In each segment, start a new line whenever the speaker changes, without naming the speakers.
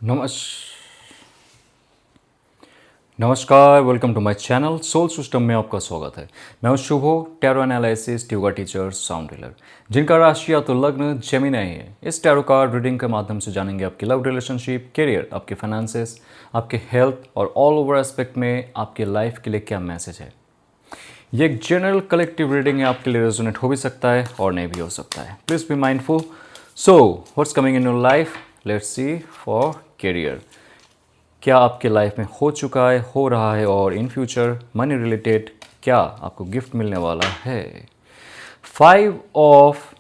नमस् नमस्कार, welcome to my channel soul system में आपका स्वागत है। मैं हूं Shubho, tarot analysis, yoga teacher, sound healer, जिनका राशि या तो लग्न जेमिनी है। इस टैरो कार्ड रीडिंग के माध्यम से जानेंगे आपकी लव रिलेशनशिप, करियर, आपके फाइनेंसेस, आपके हेल्थ और ऑल ओवर एस्पेक्ट में आपके लाइफ के लिए क्या मैसेज है। ये एक जनरल कलेक्टिव रीडिंग है, आपके लिए रेजोनेट हो भी सकता है और नहीं भी हो सकता है। Please be mindful. So what's coming in your life, let's see for career. क्या आपके लाइफ में हो चुका है, हो रहा है और इन फ्यूचर मनी रिलेटेड क्या आपको गिफ्ट मिलने वाला है। 5 ऑफ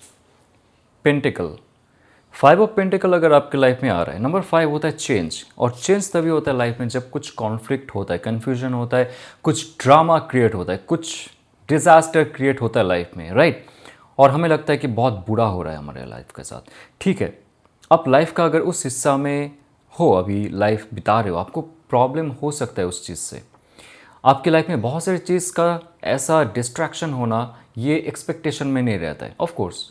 पेंटिकल। 5 ऑफ पेंटिकल अगर आपके लाइफ में आ रहा है, नंबर 5 होता है चेंज। और चेंज तभी होता है लाइफ में जब कुछ कॉन्फ्लिक्ट होता है, कन्फ्यूजन होता है, कुछ ड्रामा क्रिएट होता है, कुछ डिजास्टर क्रिएट होता है लाइफ में, राइट। और हमें लगता है कि बहुत बुरा हो रहा है हमारे लाइफ के साथ। ठीक है, आप लाइफ का अगर उस हिस्सा में हो, अभी लाइफ बिता रहे हो, आपको प्रॉब्लम हो सकता है उस चीज़ से। आपकी लाइफ में बहुत सारी चीज़ का ऐसा डिस्ट्रैक्शन होना, ये एक्सपेक्टेशन में नहीं रहता है ऑफ कोर्स।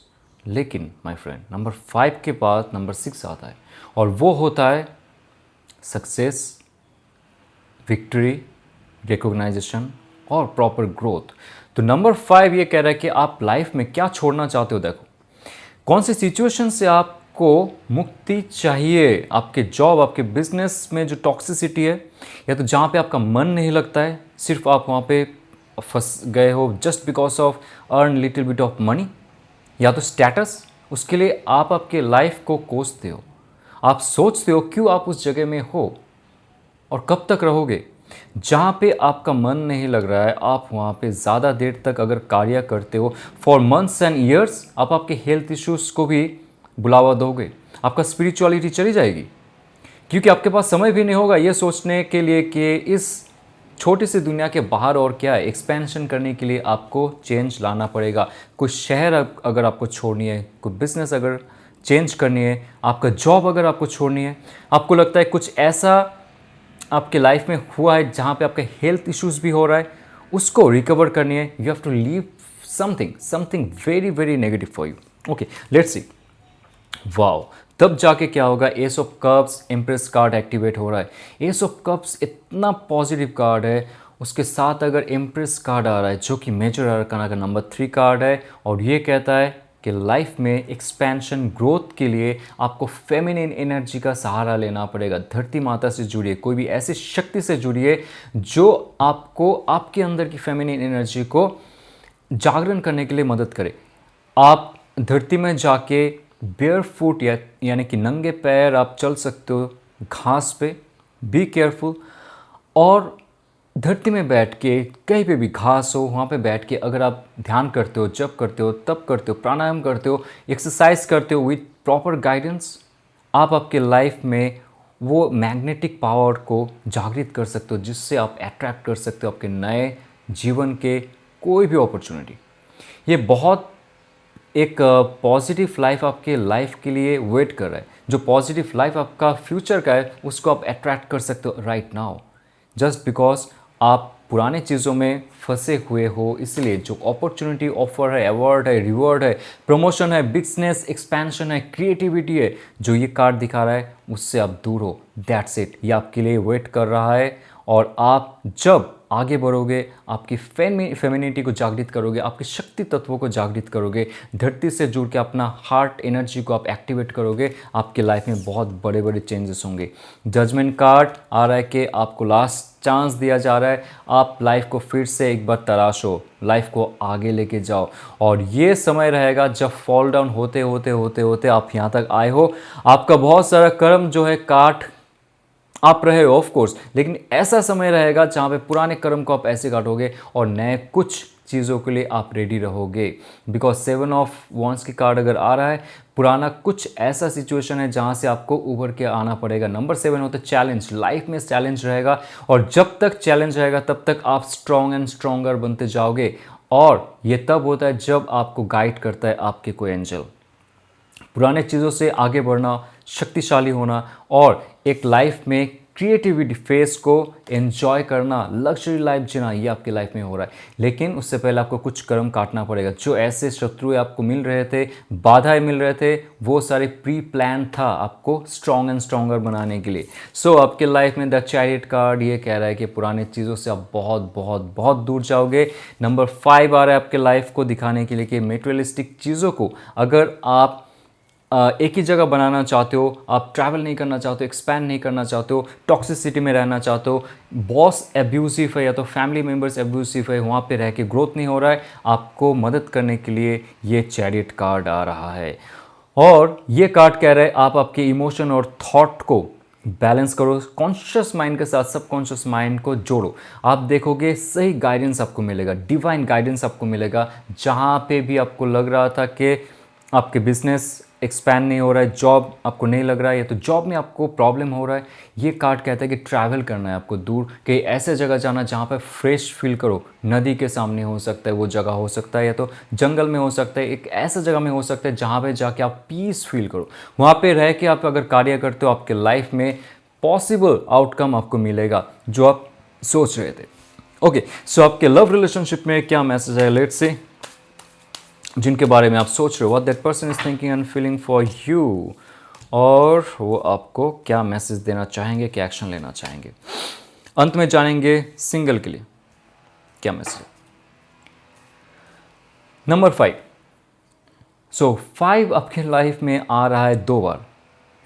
लेकिन माय फ्रेंड, नंबर 5 के बाद नंबर 6 आता है और वो होता है सक्सेस, विक्ट्री, रिकॉग्नाइजेशन और प्रॉपर ग्रोथ। तो नंबर 5 ये कह रहा है कि आप लाइफ में क्या छोड़ना चाहते हो। देखो, कौन सी सिचुएशन से आपको मुक्ति चाहिए। आपके जॉब, आपके बिजनेस में जो टॉक्सिसिटी है, या तो जहाँ पे आपका मन नहीं लगता है, सिर्फ आप वहाँ पे फंस गए हो just because of earn little bit of money, या तो स्टेटस, उसके लिए आप आपके लाइफ को कोसते हो। आप सोचते हो क्यों आप उस जगह में हो और कब तक रहोगे। जहाँ पे आपका मन नहीं लग रहा है, आप वहाँ पे ज़्यादा देर तक अगर कार्य करते हो फॉर मंथ्स एंड ईयर्स, आप आपके हेल्थ इश्यूज़ को भी बुलावा दोगे, आपका स्पिरिचुअलिटी चली जाएगी। क्योंकि आपके पास समय भी नहीं होगा ये सोचने के लिए कि इस छोटी सी दुनिया के बाहर और क्या है। एक्सपेंशन करने के लिए आपको चेंज लाना पड़ेगा। कोई शहर अगर आपको छोड़नी है, कोई बिजनेस अगर चेंज करनी है, आपका जॉब अगर आपको छोड़नी है, आपको लगता है कुछ ऐसा आपके लाइफ में हुआ है जहाँ पे आपके हेल्थ इश्यूज भी हो रहा है, उसको रिकवर करनी है, you have to leave something something very very negative for you. Okay, let's see. Wow, तब जाके क्या होगा। Ace of cups empress card activate हो रहा है। एस ऑफ कप्स इतना पॉजिटिव कार्ड है, उसके साथ अगर एम्प्रेस कार्ड आ रहा है जो कि मेजर अरकाना का नंबर 3 कार्ड है, और ये कहता है कि लाइफ में एक्सपेंशन, ग्रोथ के लिए आपको फेमिनिन एनर्जी का सहारा लेना पड़ेगा। धरती माता से जुड़िए, कोई भी ऐसी शक्ति से जुड़िए जो आपको, आपके अंदर की फेमिनिन एनर्जी को जागरण करने के लिए मदद करे। आप धरती में जाके बेयर फुट यानी कि नंगे पैर आप चल सकते हो घास पे, बी केयरफुल। और धरती में बैठ के, कहीं पे भी घास हो वहाँ पे बैठ के अगर आप ध्यान करते हो, जप करते हो, तप करते हो, प्राणायाम करते हो, एक्सरसाइज करते हो विथ प्रॉपर गाइडेंस, आप आपके लाइफ में वो मैग्नेटिक पावर को जागृत कर सकते हो, जिससे आप अट्रैक्ट कर सकते हो आपके नए जीवन के कोई भी अपॉर्चुनिटी। ये बहुत एक पॉजिटिव लाइफ आपके लाइफ के लिए वेट कर रहा है। जो पॉजिटिव लाइफ आपका फ्यूचर का है, उसको आप अट्रैक्ट कर सकते हो राइट नाउ, जस्ट बिकॉज आप पुराने चीज़ों में फंसे हुए हो। इसलिए जो अपॉर्चुनिटी, ऑफर है, अवार्ड है, रिवॉर्ड है, प्रमोशन है, बिजनेस एक्सपेंशन है, क्रिएटिविटी है, जो ये कार्ड दिखा रहा है, उससे आप दूर हो। दैट्स इट, ये आपके लिए वेट कर रहा है। और आप जब आगे बढ़ोगे, आपकी फेमिनिटी को जागृत करोगे, आपके शक्ति तत्वों को जागृत करोगे, धरती से जुड़ के अपना हार्ट एनर्जी को आप एक्टिवेट करोगे, आपके लाइफ में बहुत बड़े बड़े चेंजेस होंगे। जजमेंट कार्ड आ रहा है कि आपको लास्ट चांस दिया जा रहा है। आप लाइफ को फिर से एक बार तराशो, लाइफ को आगे लेके जाओ। और ये समय रहेगा जब फॉल डाउन होते होते होते होते आप यहाँ तक आए हो। आपका बहुत सारा कर्म जो है काट आप रहे हो ऑफ कोर्स, लेकिन ऐसा समय रहेगा जहाँ पे पुराने कर्म को आप ऐसे काटोगे और नए कुछ चीज़ों के लिए आप रेडी रहोगे। बिकॉज 7 ऑफ वॉन्ड्स की कार्ड अगर आ रहा है, पुराना कुछ ऐसा सिचुएशन है जहाँ से आपको उभर के आना पड़ेगा। नंबर 7 होता है चैलेंज। लाइफ में चैलेंज रहेगा, और जब तक चैलेंज रहेगा तब तक आप स्ट्रॉन्ग एंड स्ट्रॉन्गर बनते जाओगे। और ये तब होता है जब आपको गाइड करता है आपके कोई एंजल। पुराने चीज़ों से आगे बढ़ना, शक्तिशाली होना और एक लाइफ में क्रिएटिविटी फेस को एंजॉय करना, लग्जरी लाइफ जीना, ये आपकी लाइफ में हो रहा है। लेकिन उससे पहले आपको कुछ कर्म काटना पड़ेगा। जो ऐसे शत्रु आपको मिल रहे थे, बाधाएं मिल रहे थे, वो सारे प्री प्लान था आपको स्ट्रॉन्ग एंड स्ट्रॉन्गर बनाने के लिए। सो आपके लाइफ में द चैरियट कार्ड ये कह रहा है कि पुरानी चीज़ों से आप बहुत बहुत बहुत दूर जाओगे। नंबर 5 आ रहा है आपके लाइफ को दिखाने के लिए कि मेटेरियलिस्टिक चीज़ों को अगर आप एक ही जगह बनाना चाहते हो, आप ट्रैवल नहीं करना चाहते हो, एक्सपैंड नहीं करना चाहते हो, टॉक्सिसिटी में रहना चाहते हो, बॉस एब्यूसिव है या तो फैमिली मेम्बर्स एब्यूसिव है, वहाँ पे रह के ग्रोथ नहीं हो रहा है, आपको मदद करने के लिए ये चैरियट कार्ड आ रहा है। और ये कार्ड कह रहा है आप आपके इमोशन और थॉट को बैलेंस करो, कॉन्शियस माइंड के साथ सबकॉन्शियस माइंड को जोड़ो। आप देखोगे सही गाइडेंस आपको मिलेगा, डिवाइन गाइडेंस आपको मिलेगा। जहाँ पे भी आपको लग रहा था कि आपके बिजनेस एक्सपैंड नहीं हो रहा है, जॉब आपको नहीं लग रहा है, या तो जॉब में आपको प्रॉब्लम हो रहा है, ये कार्ड कहता है कि ट्रैवल करना है आपको दूर, कहीं ऐसे जगह जाना जहाँ पर फ्रेश फील करो। नदी के सामने हो सकता है वो जगह, हो सकता है या तो जंगल में हो सकता है, एक ऐसा जगह में हो सकता है जहाँ पे जाके आप पीस फील करो। वहाँ पे रह के आप अगर कार्य करते हो, आपके लाइफ में पॉसिबल आउटकम आपको मिलेगा जो आप सोच रहे थे। ओके, सो आपके लव रिलेशनशिप में क्या मैसेज है, लेट्स से जिनके बारे में आप सोच रहे हो, what that person is thinking and feeling for you, और वो आपको क्या मैसेज देना चाहेंगे, क्या एक्शन लेना चाहेंगे। अंत में जानेंगे सिंगल के लिए क्या मैसेज है। नंबर 5, सो 5 आपके लाइफ में आ रहा है 2 बार।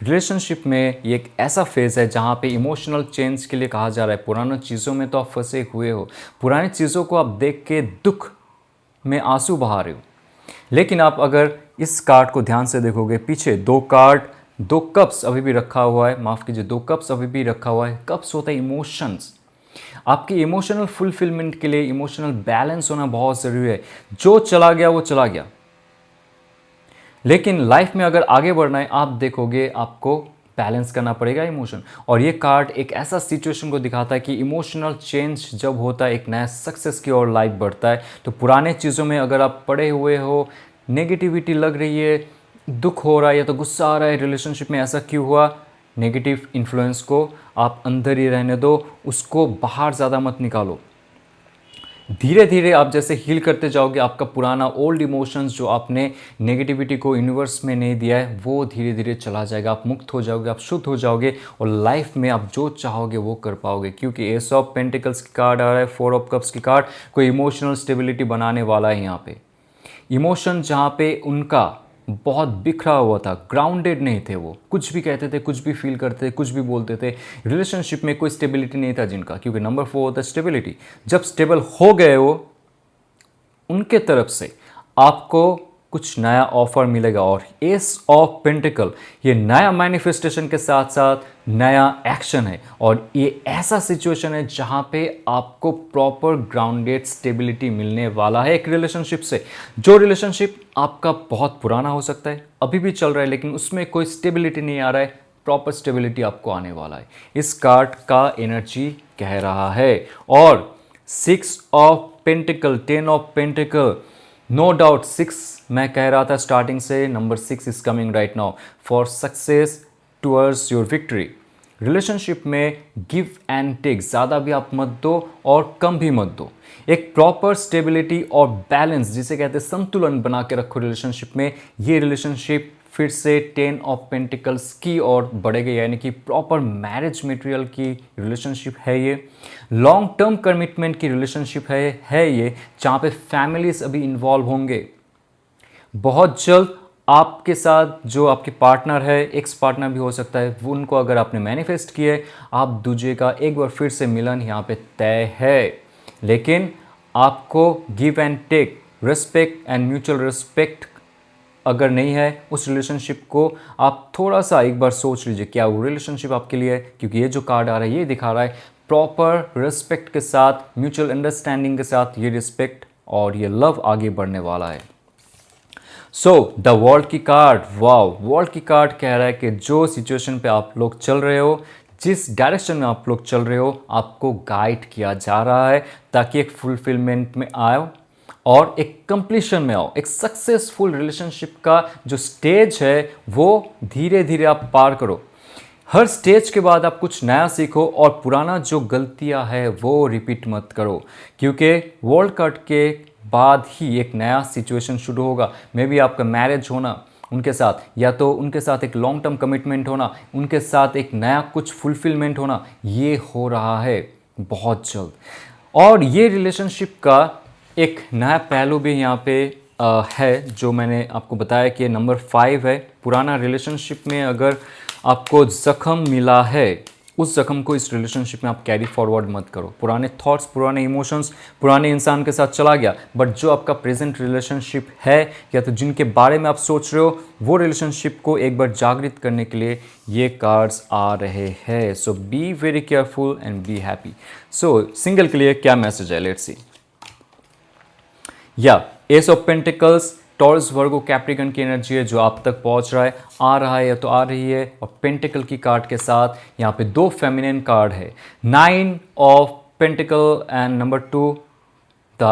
रिलेशनशिप में ये एक ऐसा फेज़ है जहाँ पे इमोशनल चेंज के लिए कहा जा रहा है। पुरानी चीज़ों में तो आप फंसे हुए हो, पुरानी चीज़ों को आप देख के दुख में आंसू बहा रहे हो। लेकिन आप अगर इस कार्ड को ध्यान से देखोगे, पीछे 2 कार्ड, 2 कप्स अभी भी रखा हुआ है, माफ़ कीजिए 2 कप्स अभी भी रखा हुआ है। कप्स होता है इमोशंस। आपकी इमोशनल फुलफिलमेंट के लिए इमोशनल बैलेंस होना बहुत ज़रूरी है। जो चला गया वो चला गया, लेकिन लाइफ में अगर आगे बढ़ना है, आप देखोगे आपको बैलेंस करना पड़ेगा इमोशन। और ये कार्ड एक ऐसा सिचुएशन को दिखाता है कि इमोशनल चेंज जब होता है, एक नया सक्सेस की ओर लाइफ बढ़ता है। तो पुराने चीज़ों में अगर आप पड़े हुए हो, नेगेटिविटी लग रही है, दुख हो रहा है या तो गुस्सा आ रहा है, रिलेशनशिप में ऐसा क्यों हुआ, नेगेटिव इन्फ्लुएंस को आप अंदर ही रहने दो, उसको बाहर ज़्यादा मत निकालो। धीरे धीरे आप जैसे हील करते जाओगे, आपका पुराना ओल्ड इमोशंस जो आपने नेगेटिविटी को यूनिवर्स में नहीं दिया है, वो धीरे धीरे चला जाएगा। आप मुक्त हो जाओगे, आप शुद्ध हो जाओगे, और लाइफ में आप जो चाहोगे वो कर पाओगे। क्योंकि एस ऑफ पेंटिकल्स की कार्ड आ रहा है, 4 ऑफ कप्स की कार्ड, कोई इमोशनल स्टेबिलिटी बनाने वाला है यहाँ पे। इमोशन जहाँ पे उनका बहुत बिखरा हुआ था, ग्राउंडेड नहीं थे, वो कुछ भी कहते थे, कुछ भी फील करते थे, कुछ भी बोलते थे। रिलेशनशिप में कोई स्टेबिलिटी नहीं था जिनका, क्योंकि नंबर 4 होता है स्टेबिलिटी। जब स्टेबल हो गए वो, उनके तरफ से आपको कुछ नया ऑफर मिलेगा। और एस ऑफ पेंटिकल ये नया मैनिफेस्टेशन के साथ साथ नया एक्शन है, और ये ऐसा सिचुएशन है जहां पे आपको प्रॉपर ग्राउंडेड स्टेबिलिटी मिलने वाला है एक रिलेशनशिप से। जो रिलेशनशिप आपका बहुत पुराना हो सकता है, अभी भी चल रहा है, लेकिन उसमें कोई स्टेबिलिटी नहीं आ रहा है, प्रॉपर स्टेबिलिटी आपको आने वाला है, इस कार्ड का एनर्जी कह रहा है। और 6 of pentacles, 10 of pentacles, no doubt 6 मैं कह रहा था स्टार्टिंग से, number 6 is coming right now for success towards your victory. Relationship में गिव एंड टेक, ज़्यादा भी आप मत दो और कम भी मत दो। एक प्रॉपर स्टेबिलिटी और बैलेंस, जिसे कहते हैं संतुलन, बना के रखो रिलेशनशिप में। ये रिलेशनशिप फिर से 10 ऑफ पेंटिकल्स की ओर बढ़ेगा, यानी कि प्रॉपर मैरिज मटेरियल की रिलेशनशिप है ये, लॉन्ग टर्म कमिटमेंट की रिलेशनशिप है ये, जहाँ पे फैमिलीज अभी इन्वॉल्व होंगे। बहुत जल्द आपके साथ जो आपके पार्टनर है, एक्स पार्टनर भी हो सकता है, वो उनको अगर आपने मैनिफेस्ट किया है, आप दूजे का एक बार फिर से मिलन यहाँ पे तय है। लेकिन आपको give and take, respect and mutual respect अगर नहीं है, उस रिलेशनशिप को आप थोड़ा सा एक बार सोच लीजिए, क्या वो रिलेशनशिप आपके लिए है। क्योंकि ये जो कार्ड आ रहा है ये दिखा रहा है प्रॉपर रिस्पेक्ट के साथ, म्यूचुअल अंडरस्टैंडिंग के साथ ये रिस्पेक्ट और ये लव आगे बढ़ने वाला है। सो द वर्ल्ड की कार्ड, वाओ, वर्ल्ड की कार्ड कह रहा है कि जो सिचुएशन पे आप लोग चल रहे हो, जिस डायरेक्शन में आप लोग चल रहे हो, आपको गाइड किया जा रहा है ताकि एक फुलफिलमेंट में आओ और एक कंप्लीशन में आओ। एक सक्सेसफुल रिलेशनशिप का जो स्टेज है वो धीरे धीरे आप पार करो। हर स्टेज के बाद आप कुछ नया सीखो और पुराना जो गलतियां है वो रिपीट मत करो, क्योंकि वर्ल्ड कप के बाद ही एक नया सिचुएशन शुरू होगा। मे बी आपका मैरिज होना उनके साथ, या तो उनके साथ एक लॉन्ग टर्म कमिटमेंट होना, उनके साथ एक नया कुछ फुलफिलमेंट होना, ये हो रहा है बहुत जल्द। और ये रिलेशनशिप का एक नया पहलू भी यहाँ पे है, जो मैंने आपको बताया कि नंबर 5 है। पुराना रिलेशनशिप में अगर आपको ज़ख्म मिला है, उस ज़ख्म को इस रिलेशनशिप में आप कैरी फॉरवर्ड मत करो। पुराने थॉट्स, पुराने इमोशंस पुराने इंसान के साथ चला गया, बट जो आपका प्रेजेंट रिलेशनशिप है या तो जिनके बारे में आप सोच रहे हो, वो रिलेशनशिप को एक बार जागृत करने के लिए ये कार्ड्स आ रहे हैं। So be very careful and be happy. So single के लिए क्या मैसेज है, लेट्स सी। या ace of pentacles Taurus Virgo Capricorn की एनर्जी है जो आप तक पहुंच रहा है, आ रहा है या तो आ रही है। और पेंटिकल की कार्ड के साथ यहाँ पे 2 फेमिनिन कार्ड है, 9 of pentacle and number 2 the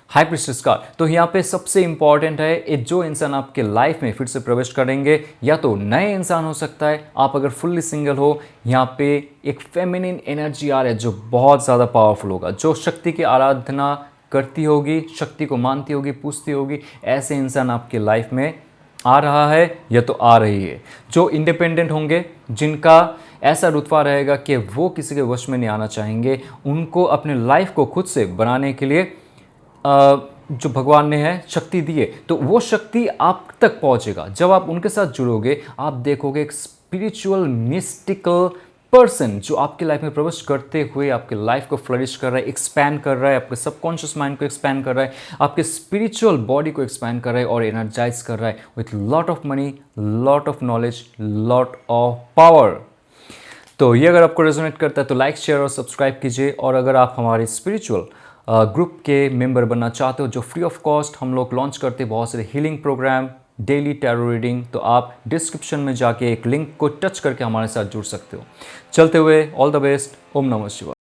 high priestess card. तो यहाँ पे सबसे इंपॉर्टेंट है, ये जो इंसान आपके लाइफ में फिर से प्रवेश करेंगे या तो नए इंसान हो सकता है, आप अगर फुल्ली सिंगल हो, यहाँ पे एक फेमिनिन एनर्जी आ रहा है जो बहुत ज़्यादा पावरफुल होगा, जो शक्ति की आराधना करती होगी, शक्ति को मानती होगी, पूछती होगी, ऐसे इंसान आपके लाइफ में आ रहा है या तो आ रही है। जो इंडिपेंडेंट होंगे, जिनका ऐसा रुतबा रहेगा कि वो किसी के वश में नहीं आना चाहेंगे, उनको अपने लाइफ को खुद से बनाने के लिए जो भगवान ने है शक्ति दी है, तो वो शक्ति आप तक पहुंचेगा। जब आप उनके साथ जुड़ोगे, आप देखोगे एक स्पिरिचुअल मिस्टिकल पर्सन जो आपके लाइफ में प्रवेश करते हुए आपके लाइफ को फ्लरिश कर रहा है, एक्सपैंड कर रहा है, आपके सबकॉन्शियस माइंड को एक्सपैंड कर रहा है, आपके स्पिरिचुअल बॉडी को एक्सपैंड कर रहा है और एनर्जाइज कर रहा है with lot of money, lot of knowledge, lot of power. तो ये अगर आपको रेजोनेट करता है तो लाइक, शेयर और सब्सक्राइब कीजिए। और अगर आप हमारे स्पिरिचुअल ग्रुप के मेंबर बनना चाहते हो, जो फ्री ऑफ कॉस्ट हम लोग लॉन्च करते हैं बहुत सारे healing program, daily tarot reading, तो आप डिस्क्रिप्शन में जाके एक लिंक को टच करके हमारे साथ जुड़ सकते हो। चलते हुए ऑल द बेस्ट। ओम नमः शिवाय।